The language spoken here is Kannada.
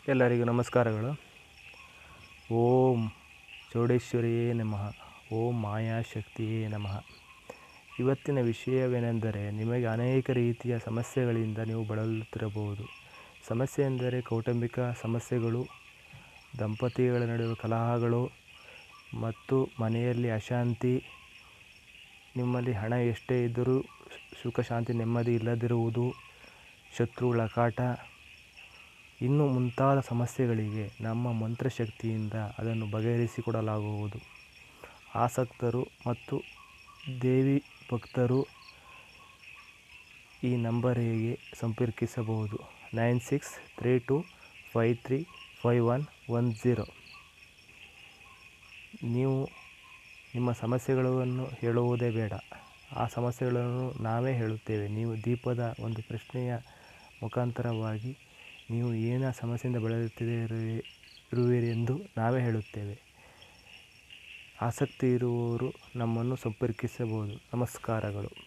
ಎಲ್ಲರಿಗೂ ನಮಸ್ಕಾರಗಳು. ಓಂ ಚೌಡೇಶ್ವರಿಯೇ ನಮಃ. ಓಂ ಮಾಯಾಶಕ್ತಿಯೇ ನಮಃ. ಇವತ್ತಿನ ವಿಷಯವೇನೆಂದರೆ, ನಿಮಗೆ ಅನೇಕ ರೀತಿಯ ಸಮಸ್ಯೆಗಳಿಂದ ನೀವು ಬಳಲುತ್ತಿರಬಹುದು. ಸಮಸ್ಯೆ ಎಂದರೆ ಕೌಟುಂಬಿಕ ಸಮಸ್ಯೆಗಳು, ದಂಪತಿಗಳ ನಡುವೆ ಕಲಹಗಳು ಮತ್ತು ಮನೆಯಲ್ಲಿ ಅಶಾಂತಿ, ನಿಮ್ಮಲ್ಲಿ ಹಣ ಎಷ್ಟೇ ಇದ್ದರೂ ಸುಖ ಶಾಂತಿ ನೆಮ್ಮದಿ ಇಲ್ಲದಿರುವುದು, ಶತ್ರುಗಳ ಕಾಟ, ಇನ್ನು ಮುಂತಾದ ಸಮಸ್ಯೆಗಳಿಗೆ ನಮ್ಮ ಮಂತ್ರಶಕ್ತಿಯಿಂದ ಅದನ್ನು ಬಗೆಹರಿಸಿಕೊಡಲಾಗುವುದು. ಆಸಕ್ತರು ಮತ್ತು ದೇವಿ ಭಕ್ತರು ಈ ನಂಬರಿಗೆ ಸಂಪರ್ಕಿಸಬಹುದು. 9632535110. ನೀವು ನಿಮ್ಮ ಸಮಸ್ಯೆಗಳನ್ನು ಹೇಳುವುದೇ ಬೇಡ, ಆ ಸಮಸ್ಯೆಗಳನ್ನು ನಾವೇ ಹೇಳುತ್ತೇವೆ. ನೀವು ದೀಪದ ಒಂದು ಪ್ರಶ್ನೆಯ ಮುಖಾಂತರವಾಗಿ ನೀವು ಏನ ಸಮಸ್ಯೆಯಿಂದ ಬಳಲುತ್ತಿರುವಿರೆಂದು ನಾವೇ ಹೇಳುತ್ತೇವೆ. ಆಸಕ್ತಿ ಇರುವವರು ನಮ್ಮನ್ನು ಸಂಪರ್ಕಿಸಬಹುದು. ನಮಸ್ಕಾರಗಳು.